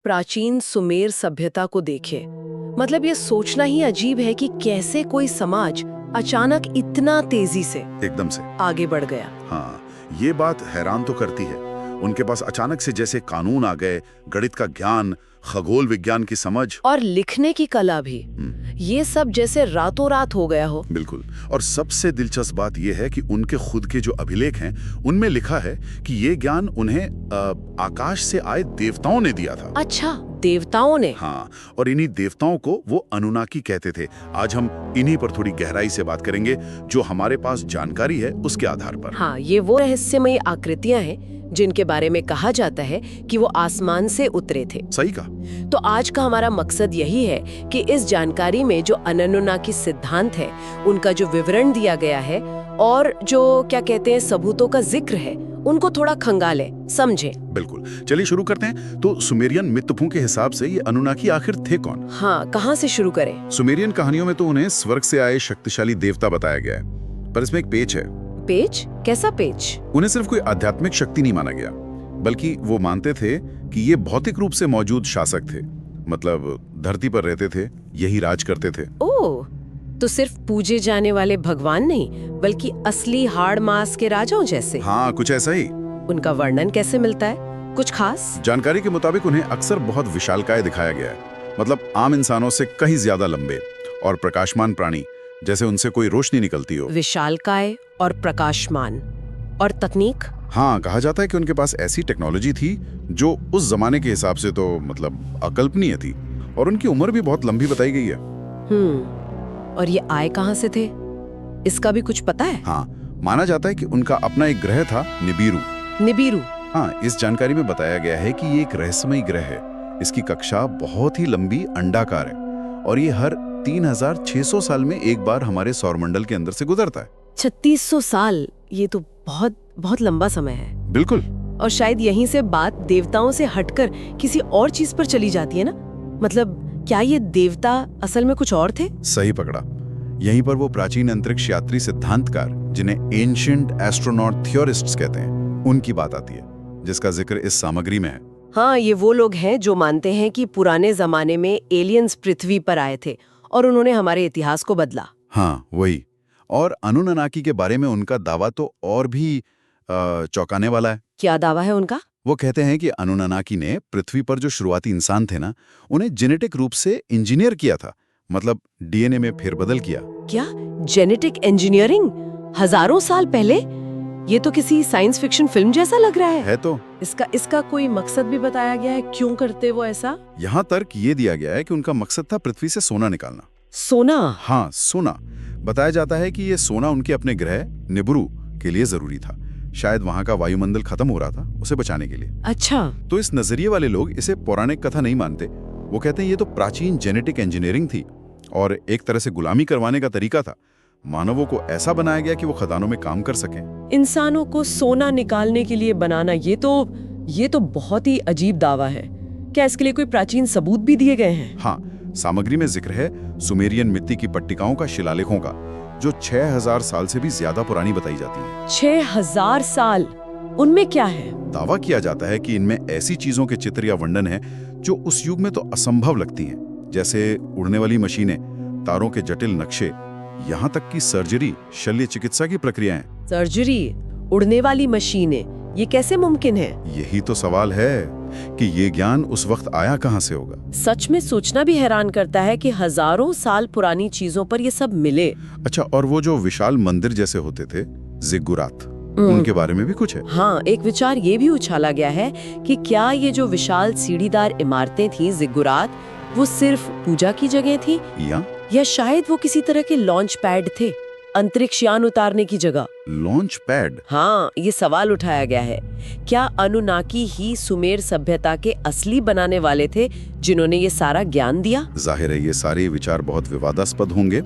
प्राचीन सुमेर सभ्यता को देखें, मतलब ये सोचना ही अजीब है कि कैसे कोई समाज अचानक इतना तेजी से एकदम से आगे बढ़ गया। हाँ, ये बात हैरान तो करती है। उनके पास अचानक से जैसे कानून आ गए, गणित का ज्ञान, खगोल विज्ञान की समझ और लिखने की कला भी। ये सब जैसे रातों रात हो गया हो। बिल्कुल। और सबसे दिलचस्प बात यह है कि उनके खुद के जो अभिलेख हैं, उनमें लिखा है कि ये ज्ञान उन्हें आकाश से आए देवताओं ने दिया था। अच्छा, देवताओं ने? हाँ, और इन्हीं देवताओं को वो अनुनाकी कहते थे। आज हम इन्हीं पर थोड़ी गहराई से बात करेंगे, जो हमारे पास जानकारी है उसके आधार पर। हाँ, ये वो रहस्यमयी आकृतियां हैं जिनके बारे में कहा जाता है कि वो आसमान से उतरे थे। सही कहा। तो आज का हमारा मकसद यही है कि इस जानकारी में जो अनुनाकी सिद्धांत है, उनका जो विवरण दिया गया है और जो क्या कहते हैं सबूतों का जिक्र है, उनको थोड़ा खंगाले, समझे। बिल्कुल, चलिए शुरू करते हैं। तो सुमेरियन मितपुओं के हिसाब से ये अनुनाकी आखिर थे कौन? हाँ, कहाँ से शुरू करें? सुमेरियन कहानियों में तो उन्हें स्वर्ग से आए शक्तिशाली देवता बताया गया है, पर इसमें एक पेच है। पेच? कैसा पेच? उन्हें सिर्फ कोई आध्यात्मिक शक्ति नहीं माना गया, बल्कि वो मानते थे कि ये भौतिक रूप से मौजूद शासक थे, मतलब धरती पर रहते थे, यही राज करते थे। ओह, तो सिर्फ पूजे जाने वाले भगवान नहीं, बल्कि असली हाड़ मास के राजाओं जैसे। हाँ, कुछ ऐसा ही। उनका वर्णन कैसे मिलता है? कुछ खास? जानकारी के मुताबिक उन्हें अक्सर बहुत विशालकाय दिखाया गया है, मतलब आम इंसानों से कहीं ज्यादा लंबे और प्रकाशमान प्राणी, जैसे उनसे कोई रोशनी निकलती हो। विशालकाय और प्रकाशमान। और तकनीक? हाँ, कहा जाता है कि उनके पास ऐसी टेक्नोलॉजी थी जो उस जमाने के हिसाब से तो मतलब अकल्पनीय थी, और उनकी उम्र भी बहुत लंबी बताई गई है। और ये आए कहाँ से थे, इसका भी कुछ पता है? हाँ, माना जाता है कि उनका अपना एक ग्रह था, निबिरू। निबिरू? हाँ, इस जानकारी में बताया गया है कि ये एक रहस्यमयी ग्रह है। इसकी कक्षा बहुत ही लंबी अंडाकार है, और ये हर 3600 साल में एक बार हमारे सौरमंडल के अंदर से गुजरता है। 3600 साल, ये तो बहुत बहुत लंबा समय है। बिल्कुल। और शायद यहीं से बात देवताओं से हटकर किसी और चीज पर चली जाती है ना? मतलब क्या ये देवता असल में कुछ और थे? सही पकड़ा। यहीं पर वो प्राचीन अंतरिक्ष यात्री सिद्धांतकार, जिन्हें एंशिएंट एस्ट्रोनॉट थियोरिस्ट्स कहते हैं, उनकी बात आती है, जिसका जिक्र इस सामग्री में है। हाँ, ये वो लोग हैं जो मानते हैं कि पुराने जमाने में एलियंस पृथ्वी पर आए थे और उन्होंने हमारे इतिहास को बदला। हाँ, वही। और अनुनाकी के बारे में उनका दावा तो और भी चौंकाने वाला है। क्या दावा है उनका? वो कहते हैं कि अनुनाकी ने पृथ्वी पर जो शुरुआती इंसान थे ना, उन्हें जेनेटिक रूप से इंजीनियर किया था, मतलब डीएनए में फेरबदल किया। क्या जेनेटिक इंजीनियरिंग? हजारों साल पहले? ये तो किसी साइंस फिक्शन फिल्म जैसा लग रहा है। तो इसका कोई मकसद भी बताया गया है? क्यों करते वो ऐसा? यहाँ तर्क ये दिया गया है कि उनका मकसद था पृथ्वी से सोना निकालना। सोना? हाँ, सोना। बताया जाता है कि ये सोना उनके अपने ग्रह निबिरू के लिए जरूरी था। शायद वहाँ का वायुमंडल खत्म हो रहा था, उसे बचाने के लिए। अच्छा। तो इस नजरिए वाले लोग इसे पौराणिक कथा नहीं मानते। वो कहते हैं ये तो प्राचीन जेनेटिक इंजीनियरिंग थी और एक तरह से गुलामी करवाने का तरीका था। मानवों को ऐसा बनाया गया कि वो खदानों में काम कर सकें। इंसानों को सोना निकालने के लिए बनाना, ये तो बहुत ही अजीब दावा है। क्या इसके लिए कोई प्राचीन सबूत भी दिए गए हैं? हाँ, सामग्री में जिक्र है सुमेरियन मिट्टी की पट्टिकाओं का, शिलालेखों का, जो 6000 साल से भी ज्यादा पुरानी बताई जाती है। 6000 साल? उनमें क्या है? दावा किया जाता है कि इनमें ऐसी चीजों के चित्र या वर्णन है जो उस युग में तो असंभव लगती हैं, जैसे उड़ने वाली मशीनें, तारों के जटिल नक्शे, यहाँ तक कि सर्जरी, शल्य चिकित्सा की प्रक्रियाएं। सर्जरी, उड़ने वाली मशीनें, ये कैसे मुमकिन है? यही तो सवाल है कि ये ज्ञान उस वक्त आया कहाँ से होगा। सच में सोचना भी हैरान करता है कि हजारों साल पुरानी चीजों पर ये सब मिले। अच्छा, और वो जो विशाल मंदिर जैसे होते थे, जिग्गुरात, उनके बारे में भी कुछ है? हाँ, एक विचार ये भी उछाला गया है कि क्या ये जो विशाल सीढ़ीदार इमारतें थी, जिग्गुरात, वो सिर्फ पूजा की जगह थी, या शायद वो किसी तरह के लॉन्च पैड थे, अंतरिक्ष यान उतारने की जगह। Launch pad? हाँ, ये सवाल उठाया गया है। क्या अनुनाकी ही सुमेर सभ्यता के असली बनाने वाले थे, जिन्होंने ये सारा ज्ञान दिया? जाहिर है ये सारे विचार बहुत विवादास्पद होंगे।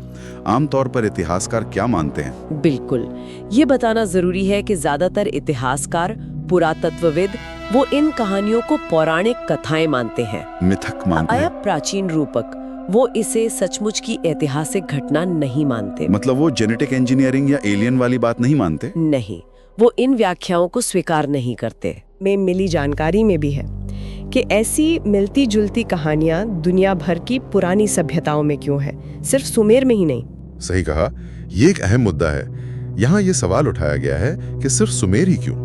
आमतौर पर इतिहासकार क्या मानते हैं? बिल्कुल, ये बताना जरूरी है कि ज्यादातर इतिहासकार, पुरातत्वविद, वो इन कहानियों को पौराणिक कथाएं मानते हैं, मिथक मानते हैं। प्राचीन रूपक। वो इसे सचमुच की ऐतिहासिक घटना नहीं मानते। मतलब वो जेनेटिक इंजीनियरिंग या एलियन वाली बात नहीं मानते? नहीं, वो इन व्याख्याओं को स्वीकार नहीं करते। में मिली जानकारी में भी है कि ऐसी मिलती जुलती कहानियां दुनिया भर की पुरानी सभ्यताओं में क्यों है, सिर्फ सुमेर में ही नहीं। सही कहा, ये एक अहम मुद्दा है। यहाँ ये सवाल उठाया गया है कि सिर्फ सुमेर ही क्यों?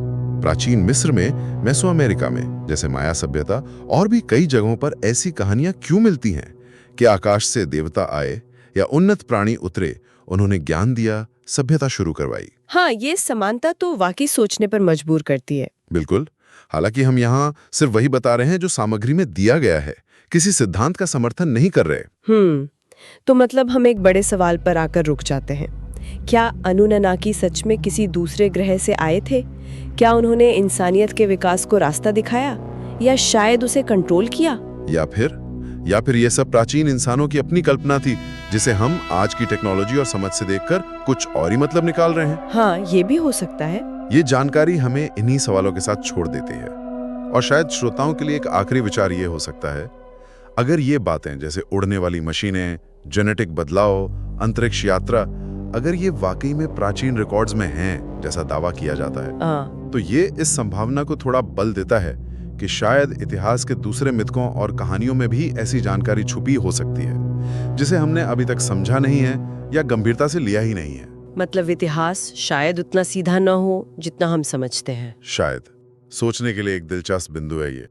प्राचीन मिस्र में, मेसोअमेरिका में, जैसे माया सभ्यता और भी कई जगहों पर ऐसी कहानियां क्यों मिलती हैं कि आकाश से देवता आए या उन्नत प्राणी उतरे, उन्होंने ज्ञान दिया, सभ्यता शुरू करवाई। हाँ, ये समानता तो वाकई सोचने पर मजबूर करती है। बिल्कुल। हालांकि हम यहाँ सिर्फ वही बता रहे हैं जो सामग्री में दिया गया है, किसी सिद्धांत का समर्थन नहीं कर रहे। तो मतलब हम एक बड़े सवाल पर आकर रुक जाते हैं। क्या अनुननाकी सच में किसी दूसरे ग्रह से आए थे? क्या उन्होंने इंसानियत के विकास को रास्ता दिखाया, या शायद उसे कंट्रोल किया? या फिर ये सब प्राचीन इंसानों की अपनी कल्पना थी, जिसे हम आज की टेक्नोलॉजी और समझ से देखकर कुछ और ही मतलब निकाल रहे हैं। हाँ, ये भी हो सकता है। ये जानकारी हमें इन्हीं सवालों के साथ छोड़ देती है। और शायद श्रोताओं के लिए एक आखिरी विचार ये हो सकता है, अगर ये बातें जैसे उड़ने वाली मशीनें, जेनेटिक बदलाव, अंतरिक्ष यात्रा, अगर ये वाकई में प्राचीन रिकॉर्ड्स में हैं जैसा दावा किया जाता है, तो ये इस संभावना को थोड़ा बल देता है कि शायद इतिहास के दूसरे मिथकों और कहानियों में भी ऐसी जानकारी छुपी हो सकती है, जिसे हमने अभी तक समझा नहीं है या गंभीरता से लिया ही नहीं है। मतलब इतिहास शायद उतना सीधा न हो जितना हम समझते हैं। शायद। सोचने के लिए एक दिलचस्प बिंदु है ये।